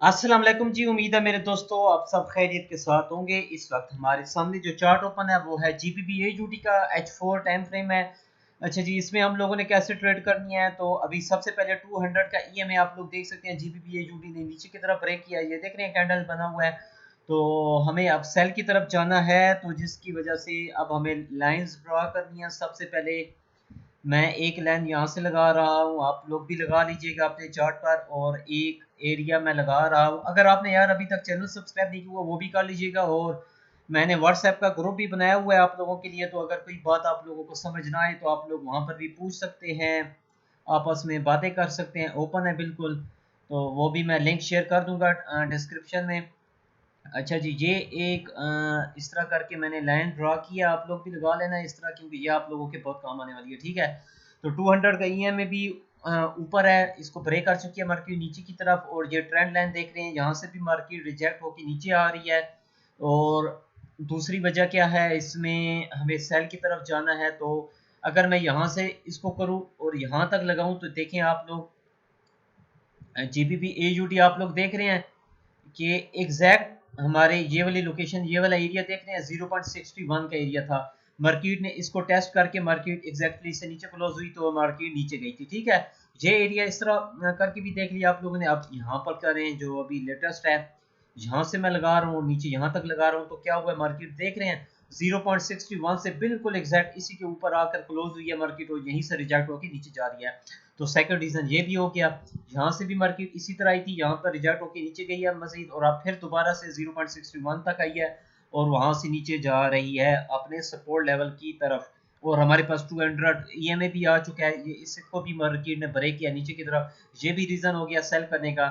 अस्सलाम वालेकुम जी। उम्मीद है मेरे दोस्तों आप सब खैरियत के साथ होंगे। इस वक्त हमारे सामने जो चार्ट ओपन है वो है जीबीबी एयूडी का H4 टाइम फ्रेम है। अच्छा जी, इसमें हम लोगों ने कैसे ट्रेड करनी है, तो अभी सबसे पहले 200 का ईएमए आप लोग देख सकते हैं। जीबीबी एयूडी ने नीचे की तरफ ब्रेक किया, ये देख रहे हैं कैंडल बना हुआ है। तो हमें अब सेल की तरफ जाना है, तो जिसकी वजह से अब हमें लाइंस ड्रा करनी है। सबसे पहले मैं एक लाइन यहाँ से लगा रहा हूँ, आप लोग भी लगा लीजिएगा अपने चार्ट पर, और एक एरिया मैं लगा रहा हूँ। अगर आपने यार अभी तक चैनल सब्सक्राइब नहीं किया वो भी कर लीजिएगा, और मैंने व्हाट्सएप का ग्रुप भी बनाया हुआ है आप लोगों के लिए। तो अगर कोई बात आप लोगों को समझ ना आए तो आप लोग वहाँ पर भी पूछ सकते हैं, आपस में बातें कर सकते हैं, ओपन है बिल्कुल। तो वो भी मैं लिंक शेयर कर दूंगा डिस्क्रिप्शन में। अच्छा जी, ये एक इस तरह करके मैंने लाइन ड्रा किया, आप लोग भी लगा लेना इस तरह, क्योंकि ये आप लोगों के बहुत काम आने वाली है। ठीक है, तो 200 का ईएमए भी ऊपर है, इसको ब्रेक कर चुकी है मार्केट नीचे की तरफ, और ये ट्रेंड लाइन देख रहे हैं, यहाँ से भी मार्केट रिजेक्ट होकर नीचे आ रही है। और दूसरी वजह क्या है, इसमें हमें सेल की तरफ जाना है। तो अगर मैं यहाँ से इसको करूँ और यहाँ तक लगाऊं, तो देखें आप लोग जीबीबी एयूडी आप लोग देख रहे हैं कि एग्जैक्ट हमारे ये वाली लोकेशन, ये वाला एरिया देख रहे हैं, 0.61 का एरिया था। मार्केट ने इसको टेस्ट करके मार्केट एग्जैक्टली इससे नीचे क्लोज हुई, तो मार्केट नीचे गई थी। ठीक है, ये एरिया इस तरह करके भी देख लिया आप लोगों ने। अब यहाँ पर करें जो अभी लेटेस्ट है, यहाँ से मैं लगा रहा हूँ नीचे यहाँ तक लगा रहा हूँ, तो क्या हुआ, मार्केट देख रहे हैं 0.61 से बिल्कुल एग्जैक्ट इसी के ऊपर आकर क्लोज हुई है मार्केट, और यहीं से रिजेक्ट होकर नीचे जा रही है। तो सेकंड रीजन ये भी हो गया। यहाँ से भी मार्केट इसी तरह आई थी, यहाँ पर रिजेक्ट होकर नीचे गई है मजीद, और अब फिर दोबारा से 0.61 तक आई है, और वहां से नीचे जा रही है अपने सपोर्ट लेवल की तरफ। और हमारे पास 200 ईएमए भी आ चुका है, ये इसको भी मार्केट ने ब्रेक किया नीचे की तरफ। ये भी रीजन हो गया सेल करने का।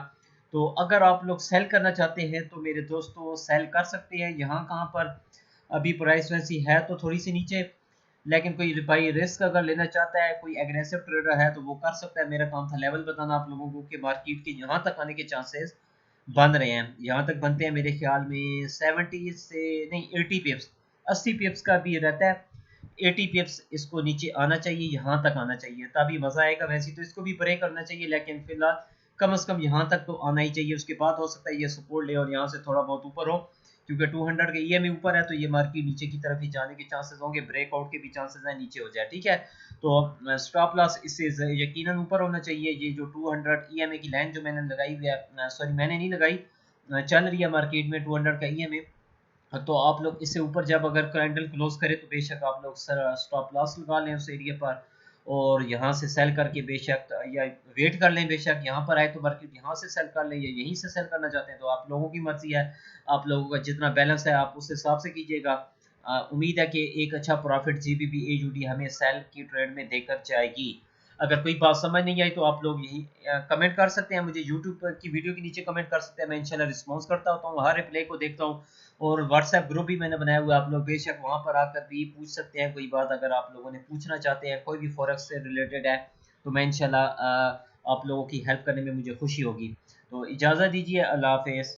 तो अगर आप लोग सेल करना चाहते हैं तो मेरे दोस्तों सेल कर सकते हैं। यहाँ कहाँ पर अभी प्राइस वैसी है तो थोड़ी सी नीचे, लेकिन कोई भाई रिस्क अगर लेना चाहता है, कोई एग्रेसिव ट्रेडर है, तो वो कर सकता है। मेरा काम था लेवल बताना आप लोगों को कि मार्केट के यहाँ तक आने के चांसेस बन रहे हैं। यहाँ तक बनते हैं मेरे ख्याल में 70 से नहीं 80 पिप्स, 80 पिप्स का भी रहता है। 80 पिप्स इसको नीचे आना चाहिए, यहाँ तक आना चाहिए, तभी मजा आएगा। वैसे तो इसको भी ब्रेक करना चाहिए, लेकिन फिलहाल कम से कम यहाँ तक तो आना ही चाहिए। उसके बाद हो सकता है ये सपोर्ट ले और यहाँ से थोड़ा बहुत ऊपर हो, क्योंकि 200 के ईएमए ऊपर है, तो ये मार्केट नीचे की तरफ ही जाने के चांसेस होंगे, ब्रेकआउट के भी चांसेस हैं, नीचे हो जाए। ठीक है, तो स्टॉप लॉस इससे यकीनन ऊपर होना चाहिए। ये जो 200 ईएमए की लाइन जो मैंने लगाई हुई है, सॉरी मैंने नहीं लगाई, चल रही है मार्केट में 200 का ईएमए, तो आप लोग इससे ऊपर जब अगर कैंडल क्लोज करे तो बेशक आप लोग स्टॉप लॉस लगा लें उस एरिया पर, और यहाँ से सेल करके बेशक, या वेट कर लें, बेशक यहाँ पर आए तो मार्केट यहाँ से सेल कर लें, या यहीं से सेल करना चाहते हैं तो आप लोगों की मर्जी है। आप लोगों का जितना बैलेंस है आप उस हिसाब से कीजिएगा। उम्मीद है कि एक अच्छा प्रॉफिट जीबीबी एयूडी हमें सेल की ट्रेड में देकर जाएगी। अगर कोई बात समझ नहीं आई तो आप लोग यही कमेंट कर सकते हैं, मुझे यूट्यूब की वीडियो के नीचे कमेंट कर सकते हैं, मैं इंशाल्लाह रिस्पॉन्स करता होता हूँ, हर रिप्लाई को देखता हूँ। और व्हाट्सएप ग्रुप भी मैंने बनाया हुआ है, आप लोग बेशक वहाँ पर आकर भी पूछ सकते हैं कोई बात, अगर आप लोगों ने पूछना चाहते हैं कोई भी फॉरेक्स से रिलेटेड है, तो मैं इंशाल्लाह आप लोगों की हेल्प करने में मुझे खुशी होगी। तो इजाज़त दीजिए, अल्लाह हाफिज़।